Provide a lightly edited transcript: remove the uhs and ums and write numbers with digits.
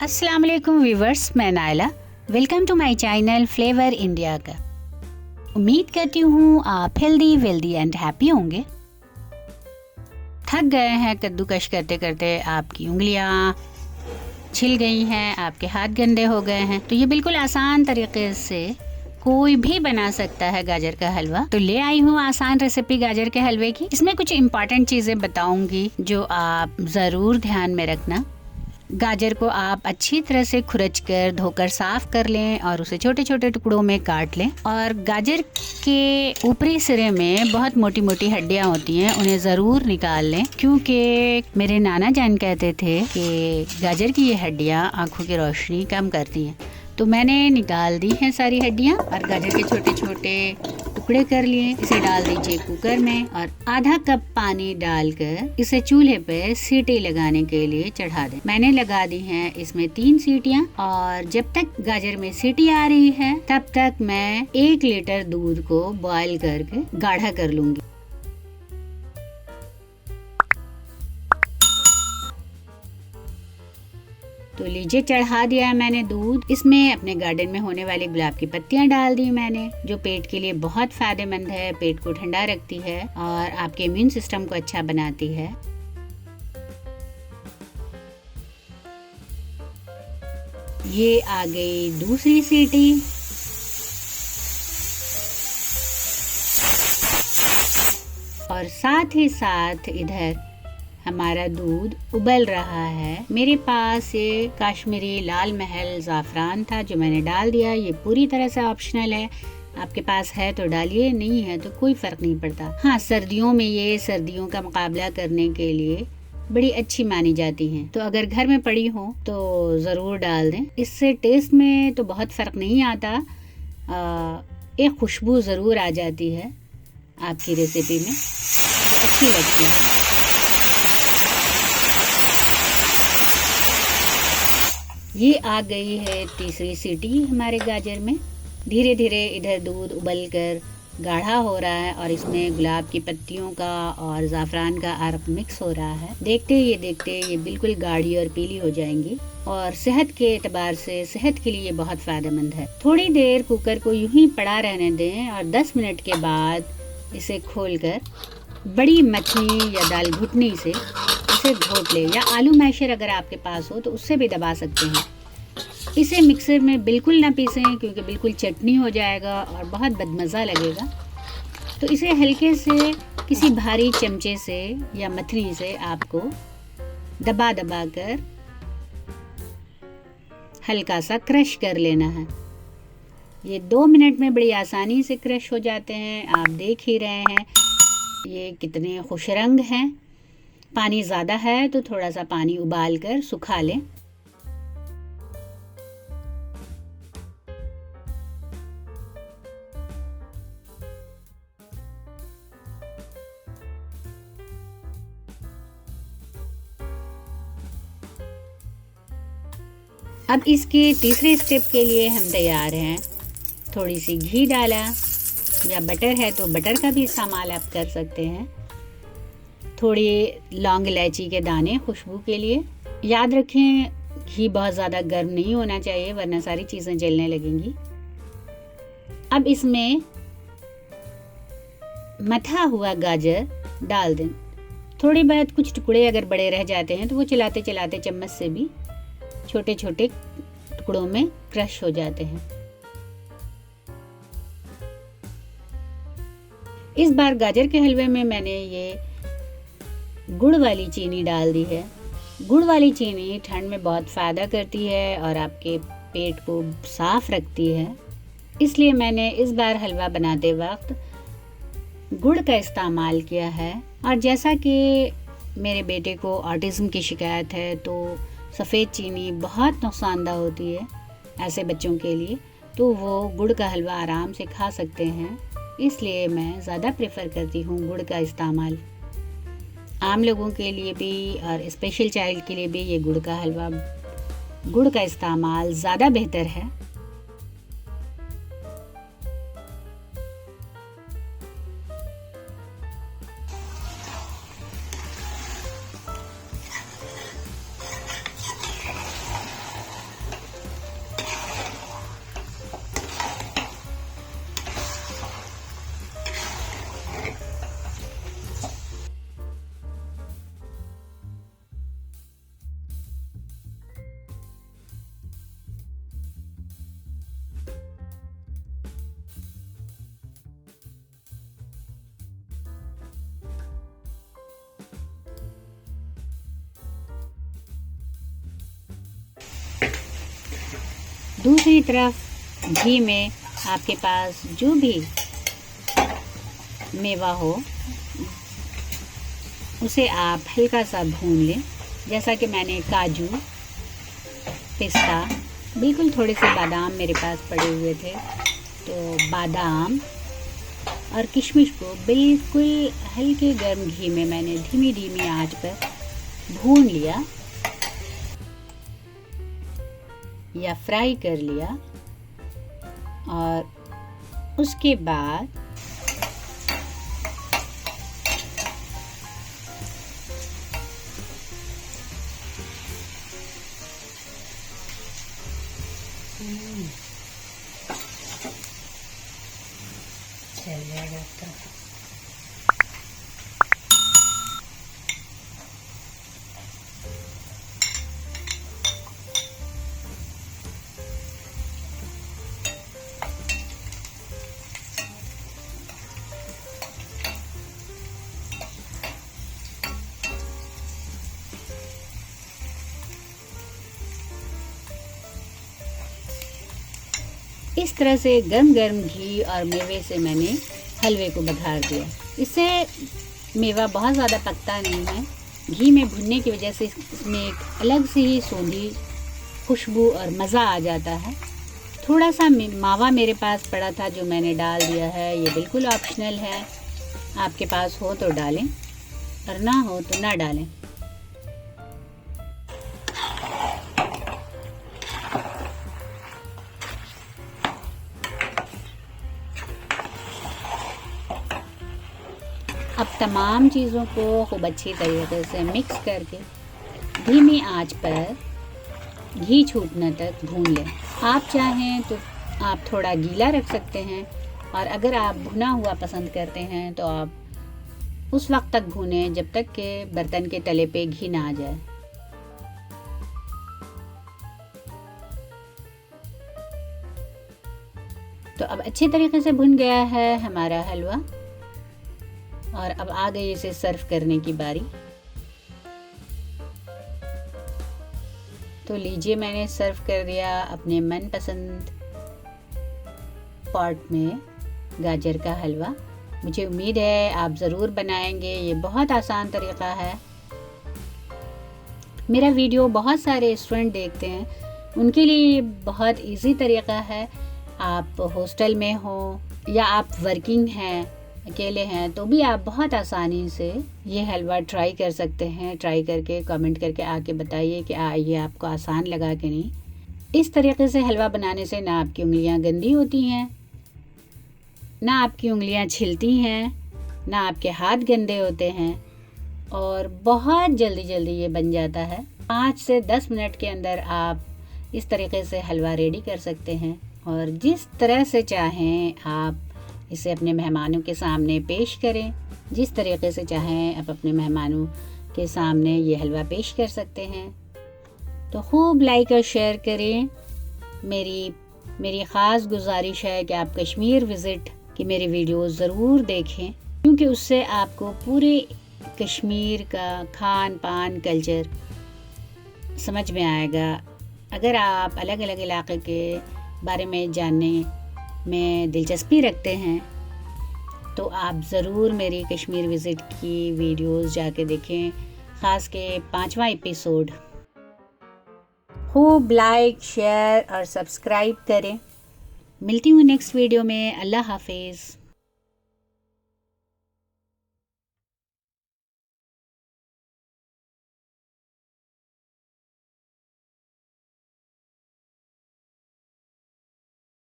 अस्सलाम वालेकुम व्यूवर्स, मैं Nayla. Welcome to my channel flavour India का। उम्मीद करती हूँ आप हेल्दी वेल्दी एंड हैप्पी होंगे। थक गए हैं कद्दूकश करते करते, आपकी उंगलियाँ छिल गई हैं, आपके हाथ गंदे हो गए हैं, तो ये बिल्कुल आसान तरीके से कोई भी बना सकता है गाजर का हलवा। तो ले आई हूँ आसान रेसिपी गाजर के हलवे की। इसमें कुछ इम्पॉर्टेंट चीजें बताऊंगी जो आप जरूर ध्यान में रखना। गाजर को आप अच्छी तरह से खुरच कर धोकर साफ कर लें और उसे छोटे छोटे टुकड़ों में काट लें। और गाजर के ऊपरी सिरे में बहुत मोटी मोटी हड्डियां होती हैं, उन्हें जरूर निकाल लें, क्योंकि मेरे नाना जान कहते थे कि गाजर की ये हड्डियां आंखों की रोशनी कम करती हैं। तो मैंने निकाल दी हैं सारी हड्डियां और गाजर के छोटे छोटे टुकड़े कर लिए। इसे डाल दीजिए कुकर में और आधा कप पानी डालकर इसे चूल्हे पे सीटी लगाने के लिए चढ़ा दें। मैंने लगा दी हैं इसमें 3 सीटियां और जब तक गाजर में सीटी आ रही है तब तक मैं 1 लीटर दूध को बॉईल करके गाढ़ा कर लूंगी। तो लीजिए, चढ़ा दिया है मैंने दूध। इसमें अपने गार्डन में होने वाली गुलाब की पत्तियां डाल दी मैंने, जो पेट के लिए बहुत फायदेमंद है, पेट को ठंडा रखती है और आपके इम्यून सिस्टम को अच्छा बनाती है। ये आ गई दूसरी सीटी। और साथ ही साथ इधर हमारा दूध उबल रहा है। मेरे पास ये काश्मीरी लाल महल ज़ाफ़रान था जो मैंने डाल दिया। ये पूरी तरह से ऑप्शनल है, आपके पास है तो डालिए, नहीं है तो कोई फ़र्क नहीं पड़ता। हाँ, सर्दियों में ये सर्दियों का मुकाबला करने के लिए बड़ी अच्छी मानी जाती हैं, तो अगर घर में पड़ी हो तो ज़रूर डाल दें। इससे टेस्ट में तो बहुत फ़र्क नहीं आता, एक खुशबू ज़रूर आ जाती है आपकी रेसिपी में, तो अच्छी लगती है। ये आ गई है तीसरी सीटी हमारे गाजर में। धीरे धीरे इधर दूध उबलकर गाढ़ा हो रहा है और इसमें गुलाब की पत्तियों का और ज़ाफ़रान का अर्क मिक्स हो रहा है। देखते ये बिल्कुल गाढ़ी और पीली हो जाएंगी और सेहत के एतबार से, सेहत के लिए बहुत फायदेमंद है। थोड़ी देर कुकर को यूं ही पड़ा रहने दें और 10 मिनट के बाद इसे खोलकर बड़ी मथनी या दाल घुटनी से इसे घोट ले, या आलू मैशर अगर आपके पास हो तो उससे भी दबा सकते हैं। इसे मिक्सर में बिल्कुल ना पीसें, क्योंकि बिल्कुल चटनी हो जाएगा और बहुत बदमज़ा लगेगा। तो इसे हल्के से किसी भारी चमचे से या मथनी से आपको दबा दबा कर हल्का सा क्रश कर लेना है। ये 2 मिनट में बड़ी आसानी से क्रश हो जाते हैं। आप देख ही रहे हैं ये कितने खुश रंग हैं। पानी ज़्यादा है तो थोड़ा सा पानी उबाल कर सुखा लें। अब इसके तीसरे स्टेप के लिए हम तैयार हैं। थोड़ी सी घी डाला, या बटर है तो बटर का भी इस्तेमाल आप कर सकते हैं। थोड़ी लौंग इलायची के दाने खुशबू के लिए। याद रखें घी बहुत ज़्यादा गर्म नहीं होना चाहिए, वरना सारी चीज़ें जलने लगेंगी। अब इसमें मथा हुआ गाजर डाल दें। थोड़ी बहुत कुछ टुकड़े अगर बड़े रह जाते हैं तो वो चलाते चलाते चम्मच से भी छोटे छोटे टुकड़ों में क्रश हो जाते हैं। इस बार गाजर के हलवे में मैंने ये गुड़ वाली चीनी डाल दी है। गुड़ वाली चीनी ठंड में बहुत फ़ायदा करती है और आपके पेट को साफ रखती है, इसलिए मैंने इस बार हलवा बनाते वक्त गुड़ का इस्तेमाल किया है। और जैसा कि मेरे बेटे को ऑटिज़म की शिकायत है, तो सफ़ेद चीनी बहुत नुकसानदा होती है ऐसे बच्चों के लिए, तो वो गुड़ का हलवा आराम से खा सकते हैं, इसलिए मैं ज़्यादा प्रेफर करती हूँ गुड़ का इस्तेमाल। आम लोगों के लिए भी और स्पेशल चाइल्ड के लिए भी ये गुड़ का हलवा, गुड़ का इस्तेमाल ज़्यादा बेहतर है। दूसरी तरफ घी में आपके पास जो भी मेवा हो उसे आप हल्का सा भून लें। जैसा कि मैंने काजू, पिस्ता, बिल्कुल थोड़े से बादाम मेरे पास पड़े हुए थे, तो बादाम और किशमिश को बिल्कुल हल्के गर्म घी में मैंने धीमी धीमी आंच पर भून लिया या फ्राई कर लिया। और उसके बाद चल जाएगा तो इस तरह से गर्म गर्म घी और मेवे से मैंने हलवे को बघार दिया। इससे मेवा बहुत ज़्यादा पकता नहीं है। घी में भुनने की वजह से इसमें एक अलग से ही सोंधी खुशबू और मज़ा आ जाता है। थोड़ा सा मावा मेरे पास पड़ा था जो मैंने डाल दिया है। ये बिल्कुल ऑप्शनल है, आपके पास हो तो डालें और ना हो तो ना डालें। अब तमाम चीज़ों को खूब अच्छी तरीके से मिक्स करके धीमी आंच पर घी छूटने तक भून लें। आप चाहें तो आप थोड़ा गीला रख सकते हैं, और अगर आप भुना हुआ पसंद करते हैं तो आप उस वक्त तक भूनें जब तक कि बर्तन के तले पे घी ना आ जाए। तो अब अच्छे तरीके से भुन गया है हमारा हलवा, और अब आ गई इसे सर्व करने की बारी। तो लीजिए, मैंने सर्व कर दिया अपने मनपसंद पॉट में गाजर का हलवा। मुझे उम्मीद है आप ज़रूर बनाएंगे। ये बहुत आसान तरीका है। मेरा वीडियो बहुत सारे स्टूडेंट देखते हैं, उनके लिए बहुत इजी तरीका है। आप हॉस्टल में हो या आप वर्किंग हैं, अकेले हैं, तो भी आप बहुत आसानी से ये हलवा ट्राई कर सकते हैं। ट्राई करके कमेंट करके आके बताइए कि ये आपको आसान लगा कि नहीं। इस तरीके से हलवा बनाने से ना आपकी उंगलियां गंदी होती हैं, ना आपकी उंगलियां छिलती हैं, ना आपके हाथ गंदे होते हैं, और बहुत जल्दी जल्दी ये बन जाता है। 5 से 10 मिनट के अंदर आप इस तरीके से हलवा रेडी कर सकते हैं, और जिस तरह से चाहें आप इसे अपने मेहमानों के सामने पेश करें। जिस तरीके से चाहें आप अपने मेहमानों के सामने ये हलवा पेश कर सकते हैं। तो खूब लाइक और शेयर करें। मेरी ख़ास गुजारिश है कि आप कश्मीर विज़िट की मेरे वीडियोस ज़रूर देखें, क्योंकि उससे आपको पूरे कश्मीर का खान पान कल्चर समझ में आएगा। अगर आप अलग अलग इलाके के बारे में जानने में दिलचस्पी रखते हैं तो आप ज़रूर मेरी कश्मीर विज़िट की वीडियोस जाके देखें, ख़ास के 5वां एपिसोड। खूब लाइक, शेयर और सब्सक्राइब करें। मिलती हूँ नेक्स्ट वीडियो में। अल्लाह हाफिज़।